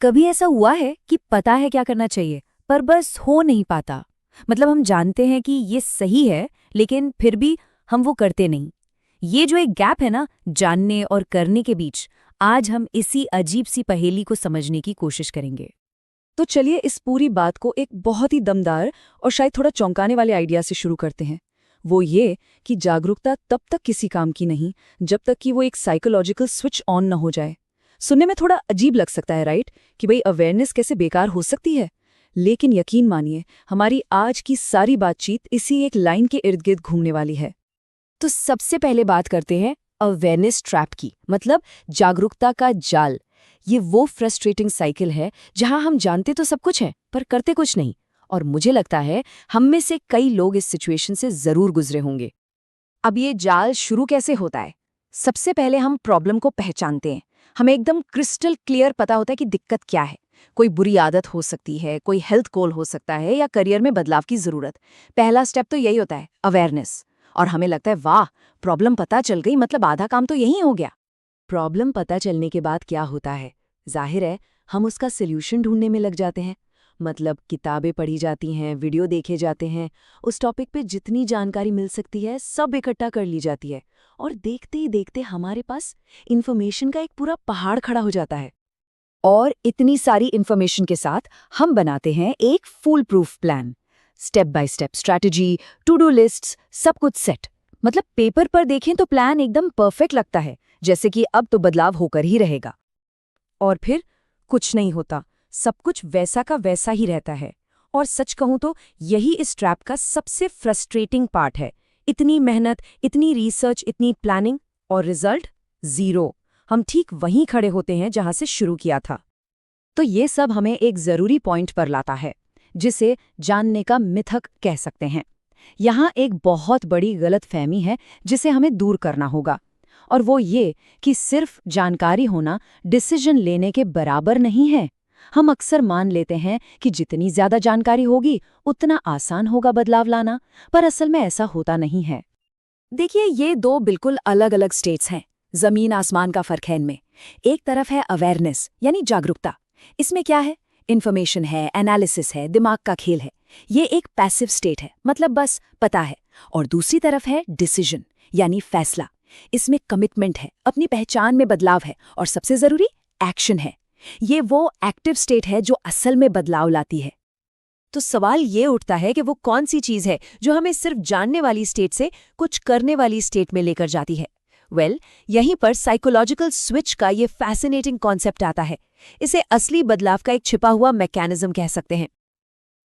कभी ऐसा हुआ है कि पता है क्या करना चाहिए पर बस हो नहीं पाता। मतलब हम जानते हैं कि ये सही है लेकिन फिर भी हम वो करते नहीं। ये जो एक गैप है ना जानने और करने के बीच, आज हम इसी अजीब सी पहेली को समझने की कोशिश करेंगे। तो चलिए इस पूरी बात को एक बहुत ही दमदार और शायद थोड़ा चौंकाने वाले आइडिया से शुरू करते हैं। वो ये कि जागरूकता तब तक किसी काम की नहीं जब तक कि वो एक साइकोलॉजिकल स्विच ऑन न हो जाए। सुनने में थोड़ा अजीब लग सकता है, राइट, कि भाई अवेयरनेस कैसे बेकार हो सकती है, लेकिन यकीन मानिए हमारी आज की सारी बातचीत इसी एक लाइन के इर्द गिर्द घूमने वाली है। तो सबसे पहले बात करते हैं अवेयरनेस ट्रैप की, मतलब जागरूकता का जाल। ये वो फ्रस्ट्रेटिंग साइकिल है जहां हम जानते तो सब कुछ है पर करते कुछ नहीं। और मुझे लगता है हम में से कई लोग इस सिचुएशन से जरूर गुजरे होंगे। अब ये जाल शुरू कैसे होता है? सबसे पहले हम प्रॉब्लम को पहचानते हैं। हमें एकदम क्रिस्टल क्लियर पता होता है कि दिक्कत क्या है। कोई बुरी आदत हो सकती है, कोई हेल्थ गोल हो सकता है, या करियर में बदलाव की जरूरत। पहला स्टेप तो यही होता है, अवेयरनेस। और हमें लगता है वाह, प्रॉब्लम पता चल गई, मतलब आधा काम तो यही हो गया। प्रॉब्लम पता चलने के बाद क्या होता है? जाहिर है हम उसका सोल्यूशन ढूंढने में लग जाते हैं। मतलब किताबें पढ़ी जाती हैं, वीडियो देखे जाते हैं, उस टॉपिक पे जितनी जानकारी मिल सकती है सब इकट्ठा कर ली जाती है, और देखते ही देखते हमारे पास इन्फॉर्मेशन का एक पूरा पहाड़ खड़ा हो जाता है। और इतनी सारी इन्फॉर्मेशन के साथ हम बनाते हैं एक full proof plan. Step by step strategy, to do lists, सब कुछ सेट। मतलब पेपर पर देखें तो प्लान एकदम परफेक्ट लगता है, जैसे कि अब तो बदलाव होकर ही रहेगा। और फिर कुछ नहीं होता, सब कुछ वैसा का वैसा ही रहता है। और सच कहूं तो यही इस ट्रैप का सबसे फ्रस्ट्रेटिंग पार्ट है। इतनी मेहनत, इतनी रिसर्च, इतनी प्लानिंग, और रिजल्ट जीरो। हम ठीक वहीं खड़े होते हैं जहां से शुरू किया था। तो ये सब हमें एक जरूरी पॉइंट पर लाता है, जिसे जानने का मिथक कह सकते हैं। यहाँ एक बहुत बड़ी गलतफहमी है जिसे हमें दूर करना होगा, और वो ये कि सिर्फ जानकारी होना डिसीजन लेने के बराबर नहीं है। हम अक्सर मान लेते हैं कि जितनी ज्यादा जानकारी होगी उतना आसान होगा बदलाव लाना, पर असल में ऐसा होता नहीं है। देखिए, ये दो बिल्कुल अलग अलग स्टेट्स हैं। जमीन आसमान का फर्क है इनमें। एक तरफ है अवेयरनेस, यानी जागरूकता। इसमें क्या है? इन्फॉर्मेशन है, एनालिसिस है, दिमाग का खेल है। ये एक पैसिव स्टेट है, मतलब बस पता है। और दूसरी तरफ है डिसीजन, यानी फैसला। इसमें कमिटमेंट है, अपनी पहचान में बदलाव है, और सबसे जरूरी एक्शन है। ये वो एक्टिव स्टेट है जो असल में बदलाव लाती है। तो सवाल ये उठता है कि वो कौन सी चीज है जो हमें सिर्फ जानने वाली स्टेट से कुछ करने वाली स्टेट में लेकर जाती है? यहीं पर साइकोलॉजिकल स्विच का ये फैसिनेटिंग कॉन्सेप्ट आता है। इसे असली बदलाव का एक छिपा हुआ मैकेनिज्म कह सकते हैं।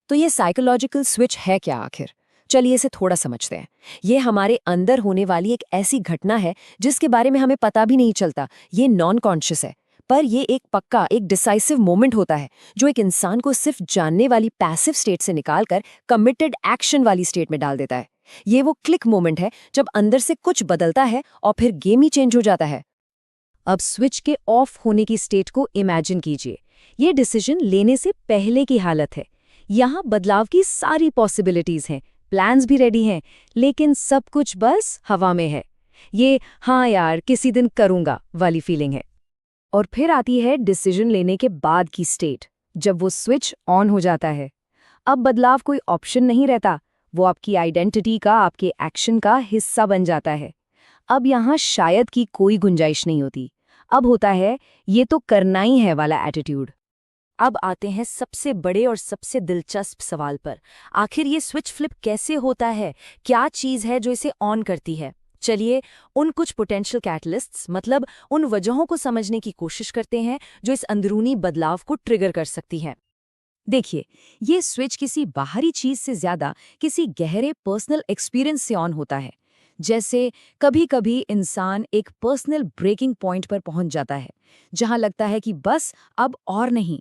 तो ये साइकोलॉजिकल स्विच है क्या आखिर? चलिए इसे थोड़ा समझते हैं। ये हमारे अंदर होने वाली एक ऐसी घटना है जिसके बारे में हमें पता भी नहीं चलता। ये नॉन कॉन्शियस है, पर ये एक पक्का, एक डिसाइसिव मोमेंट होता है जो एक इंसान को सिर्फ जानने वाली पैसिव स्टेट से निकालकर कमिटेड एक्शन वाली स्टेट में डाल देता है। ये वो क्लिक मोमेंट है जब अंदर से कुछ बदलता है और फिर गेम ही चेंज हो जाता है। अब स्विच के ऑफ होने की स्टेट को इमेजिन कीजिए। ये डिसीजन लेने से पहले की हालत है। यहाँ बदलाव की सारी पॉसिबिलिटीज हैं, प्लान्स भी रेडी हैं, लेकिन सब कुछ बस हवा में है। ये हाँ यार किसी दिन करूंगा वाली फीलिंग है। और फिर आती है डिसीजन लेने के बाद की स्टेट, जब वो स्विच ऑन हो जाता है। अब बदलाव कोई ऑप्शन नहीं रहता, वो आपकी आइडेंटिटी का, आपके एक्शन का हिस्सा बन जाता है। अब यहाँ शायद की कोई गुंजाइश नहीं होती। अब होता है ये तो करना ही है वाला एटीट्यूड। अब आते हैं सबसे बड़े और सबसे दिलचस्प सवाल पर। आखिर ये स्विच फ्लिप कैसे होता है? क्या चीज़ है जो इसे ऑन करती है? चलिए उन कुछ पोटेंशियल कैटलिस्ट्स, मतलब उन वजहों को समझने की कोशिश करते हैं जो इस अंदरूनी बदलाव को ट्रिगर कर सकती हैं। देखिए, ये स्विच किसी बाहरी चीज से ज्यादा किसी गहरे पर्सनल एक्सपीरियंस से ऑन होता है। जैसे कभी-कभी इंसान एक पर्सनल ब्रेकिंग पॉइंट पर पहुंच जाता है, जहां लगता है कि बस अब और नहीं।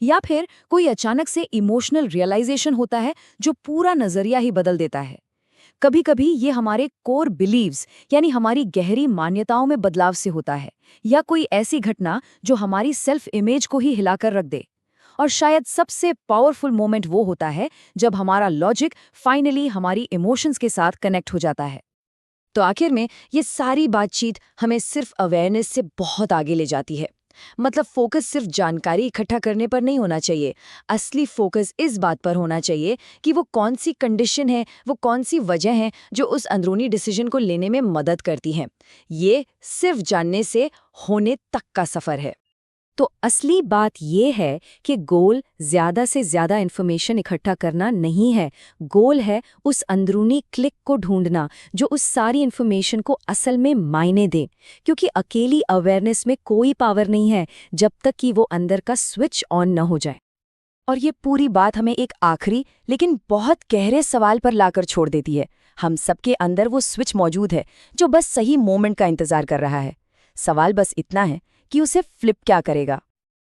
या फिर कोई अचानक से इमोशनल रियलाइजेशन होता है जो पूरा नजरिया ही बदल देता है। कभी-कभी ये हमारे कोर बिलीव्स, यानी हमारी गहरी मान्यताओं में बदलाव से होता है, या कोई ऐसी घटना जो हमारी सेल्फ इमेज को ही हिलाकर रख दे। और शायद सबसे पावरफुल मोमेंट वो होता है जब हमारा लॉजिक फाइनली हमारी इमोशंस के साथ कनेक्ट हो जाता है। तो आखिर में ये सारी बातचीत हमें सिर्फ अवेयरनेस से बहुत आगे ले जाती है। मतलब फोकस सिर्फ जानकारी इकट्ठा करने पर नहीं होना चाहिए। असली फोकस इस बात पर होना चाहिए कि वो कौन सी कंडीशन है, वो कौन सी वजह है जो उस अंदरूनी डिसीजन को लेने में मदद करती हैं। ये सिर्फ जानने से होने तक का सफर है। तो असली बात यह है कि गोल ज्यादा से ज्यादा इन्फॉर्मेशन इकट्ठा करना नहीं है। गोल है उस अंदरूनी क्लिक को ढूंढना जो उस सारी इन्फॉर्मेशन को असल में मायने दे। क्योंकि अकेली अवेयरनेस में कोई पावर नहीं है जब तक कि वो अंदर का स्विच ऑन न हो जाए। और ये पूरी बात हमें एक आखिरी लेकिन बहुत गहरे सवाल पर लाकर छोड़ देती है। हम सबके अंदर वो स्विच मौजूद है जो बस सही मोमेंट का इंतजार कर रहा है। सवाल बस इतना है कि उसे फ्लिप क्या करेगा।